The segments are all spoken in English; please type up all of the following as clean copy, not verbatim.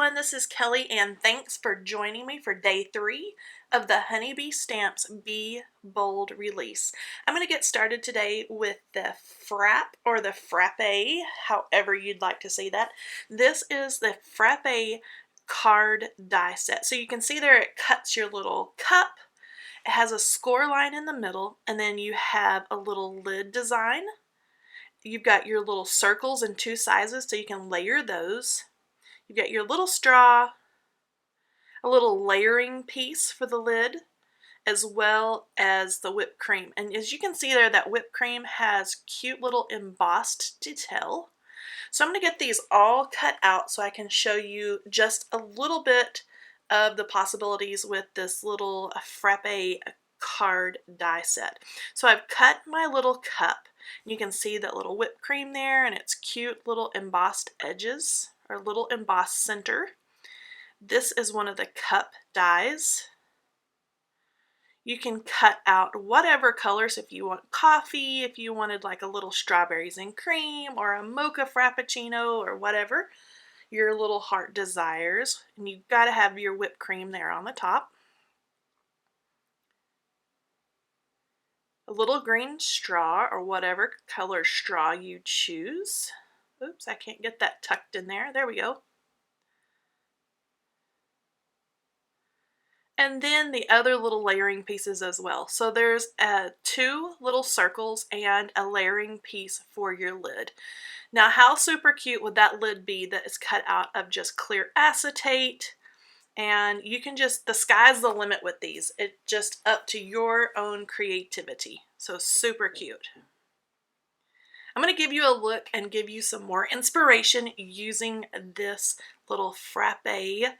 everyone, this is Kelly and thanks for joining me for day 3 of the Honeybee Stamps Be Bold release. I'm going to get started today with the Frappe or the Frappe, however you'd like to say that. This is the Frappe card die set. So you can see there it cuts your little cup. It has a score line in the middle, and then you have a little lid design. You've got your little circles in 2 sizes so you can layer those. You've got your little straw, a little layering piece for the lid, as well as the whipped cream. And as you can see there, that whipped cream has cute little embossed detail. So I'm going to get these all cut out so I can show you just a little bit of the possibilities with this little Frappe card die set. So I've cut my little cup. You can see that little whipped cream there and its cute little embossed edges or little embossed center. This is one of the cup dies. You can cut out whatever colors if you want coffee, if you wanted like a little strawberries and cream or a mocha frappuccino or whatever your little heart desires. And you've got to have your whipped cream there on the top. A little green straw or whatever color straw you choose. Oops, I can't get that tucked in there. There we go. And then the other little layering pieces as well. So there's 2 little circles and a layering piece for your lid. Now how super cute would that lid be that is cut out of just clear acetate? And you can just, the sky's the limit with these. It's just up to your own creativity. So super cute. I'm going to give you a look and give you some more inspiration using this little Frappe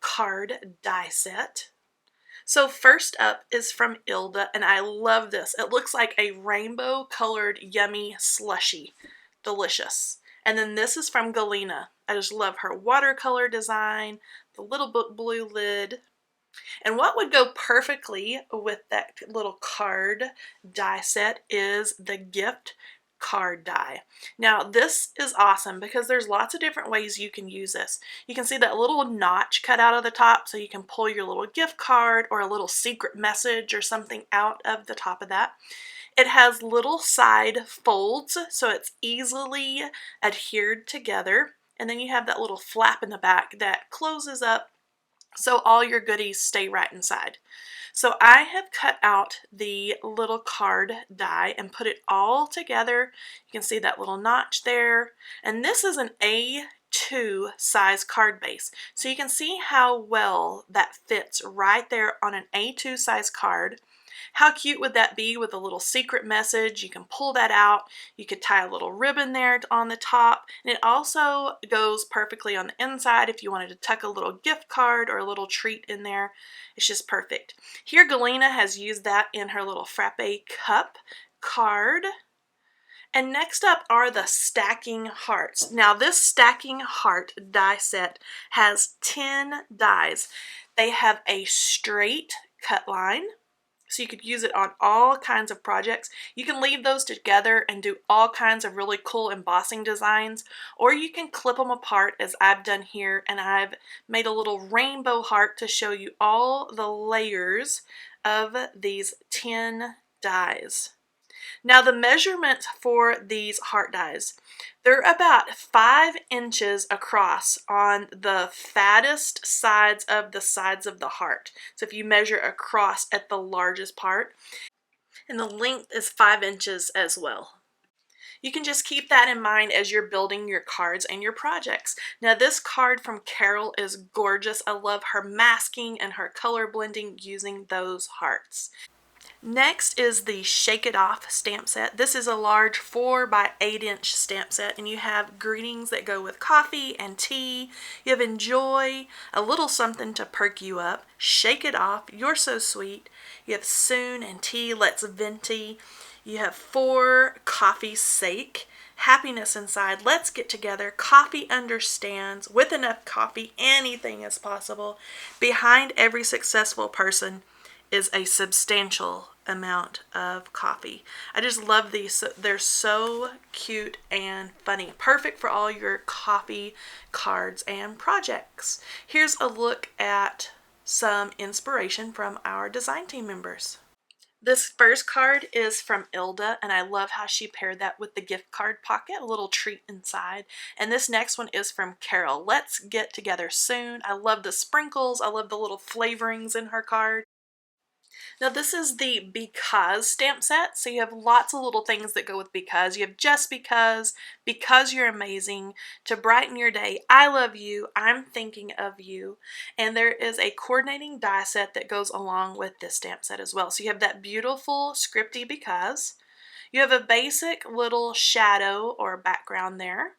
card die set. So first up is from Ilda, and I love this. It looks like a rainbow colored yummy slushy. Delicious. And then this is from Galena. I just love her watercolor design, the little blue lid. And what would go perfectly with that little card die set is the gift card die. Now this is awesome because there's lots of different ways you can use this. You can see that little notch cut out of the top so you can pull your little gift card or a little secret message or something out of the top of that. It has little side folds so it's easily adhered together, and then you have that little flap in the back that closes up so all your goodies stay right inside. So I have cut out the little card die and put it all together. You can see that little notch there, and this is an A2 size card base. So you can see how well that fits right there on an A2 size card. How cute would that be with a little secret message? You can pull that out. You could tie a little ribbon there on the top. And it also goes perfectly on the inside if you wanted to tuck a little gift card or a little treat in there. It's just perfect. Here Galena has used that in her little Frappe cup card. And next up are the stacking hearts. Now this stacking heart die set has 10 dies. They have a straight cut line. So you could use it on all kinds of projects. You can leave those together and do all kinds of really cool embossing designs, or you can clip them apart as I've done here, and I've made a little rainbow heart to show you all the layers of these 10 dies. Now the measurements for these heart dies, they're about 5 inches across on the fattest sides of the heart. So if you measure across at the largest part, and the length is 5 inches as well. You can just keep that in mind as you're building your cards and your projects. Now this card from Carol is gorgeous. I love her masking and her color blending using those hearts. Next is the Shake It Off stamp set. This is a large 4 by 8 inch stamp set, and you have greetings that go with coffee and tea. You have enjoy, a little something to perk you up, shake it off, you're so sweet. You have soon and tea, let's venti. You have for coffee's sake, happiness inside, let's get together, coffee understands, with enough coffee anything is possible. Behind every successful person is a substantial amount of coffee. I just love these. They're so cute and funny. Perfect for all your coffee cards and projects. Here's a look at some inspiration from our design team members. This first card is from Ilda, and I love how she paired that with the gift card pocket, a little treat inside. And this next one is from Carol. Let's get together soon. I love the sprinkles. I love the little flavorings in her card. Now this is the because stamp set, so you have lots of little things that go with because. You have just because you're amazing, to brighten your day, I love you, I'm thinking of you, and there is a coordinating die set that goes along with this stamp set as well. So you have that beautiful scripty because, you have a basic little shadow or background there,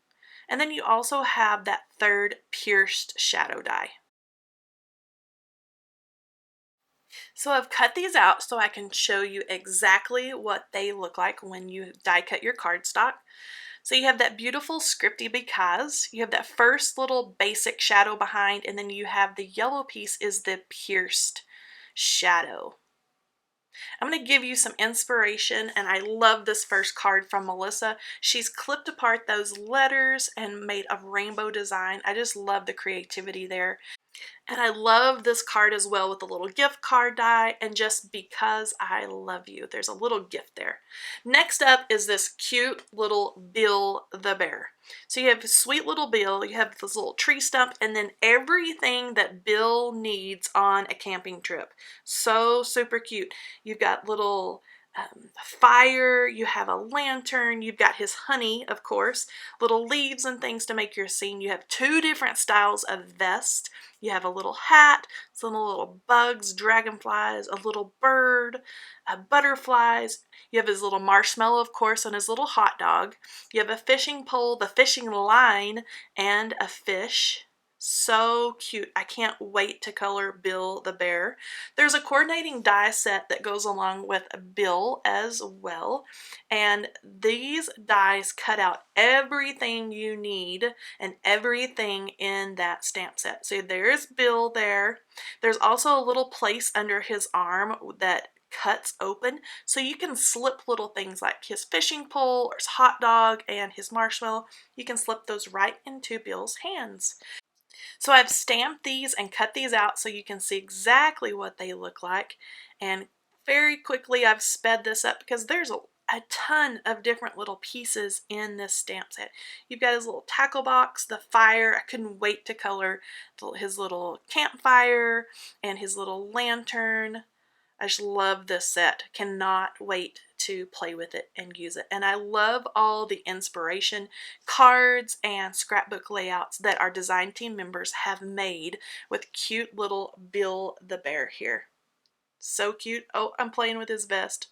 and then you also have that third pierced shadow die. So I've cut these out so I can show you exactly what they look like when you die cut your cardstock. So you have that beautiful scripty because, you have that first little basic shadow behind, and then you have the yellow piece is the pierced shadow. I'm going to give you some inspiration, and I love this first card from Melissa. She's clipped apart those letters and made a rainbow design. I just love the creativity there. And I love this card as well with the little gift card die, and just because I love you. There's a little gift there. Next up is this cute little Bill the Bear. So you have sweet little Bill, you have this little tree stump, and then everything that Bill needs on a camping trip. So super cute. You've got little fire, you have a lantern, you've got his honey, of course, little leaves and things to make your scene. You have two different styles of vest. You have a little hat, some little bugs, dragonflies, a little bird, butterflies. You have his little marshmallow, of course, and his little hot dog. You have a fishing pole, the fishing line, and a fish. So cute. I can't wait to color Bill the Bear. There's a coordinating die set that goes along with Bill as well. And these dies cut out everything you need and everything in that stamp set. So there's Bill there. There's also a little place under his arm that cuts open, so you can slip little things like his fishing pole or his hot dog and his marshmallow. You can slip those right into Bill's hands. So I've stamped these and cut these out so you can see exactly what they look like. And very quickly I've sped this up because there's a ton of different little pieces in this stamp set. You've got his little tackle box, the fire. I couldn't wait to color his little campfire and his little lantern. I just love this set. Cannot wait to play with it and use it. And I love all the inspiration cards and scrapbook layouts that our design team members have made with cute little Bill the Bear here. So cute. Oh, I'm playing with his vest.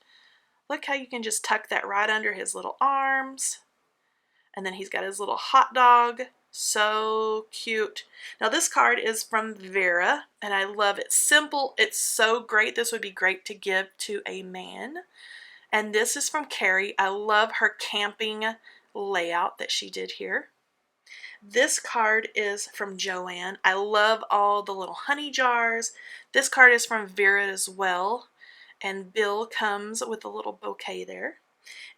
Look how you can just tuck that right under his little arms. And then he's got his little hot dog. So cute. Now this card is from Vera, and I love it. Simple. It's so great. This would be great to give to a man. And this is from Carrie. I love her camping layout that she did here. This card is from Joanne. I love all the little honey jars. This card is from Vera as well. And Bill comes with a little bouquet there.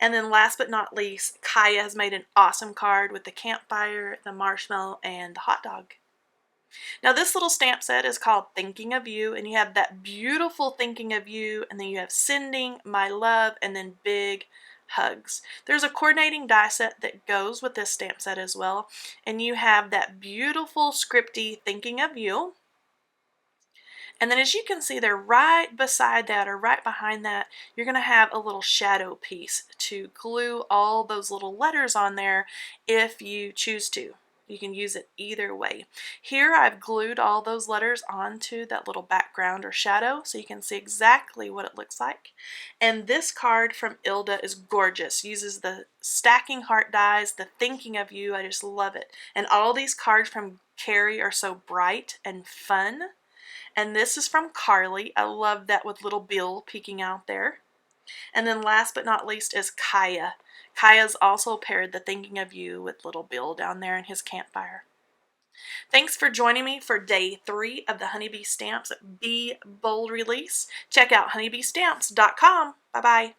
And then last but not least, Kaya has made an awesome card with the campfire, the marshmallow, and the hot dog. Now this little stamp set is called Thinking of You, and you have that beautiful thinking of you, and then you have sending, my love, and then big hugs. There's a coordinating die set that goes with this stamp set as well, and you have that beautiful scripty Thinking of You. And then as you can see there, right beside that or right behind that, you're going to have a little shadow piece to glue all those little letters on there if you choose to. You can use it either way. Here I've glued all those letters onto that little background or shadow so you can see exactly what it looks like. And this card from Ilda is gorgeous. Uses the stacking heart dies, the thinking of you. I just love it. And all these cards from Carrie are so bright and fun. And this is from Carly. I love that with little Bill peeking out there. And then last but not least is Kaya. Kaya's also paired the Thinking of You with little Bill down there in his campfire. Thanks for joining me for day 3 of the Honeybee Stamps Be Bold release. Check out honeybeestamps.com. Bye-bye.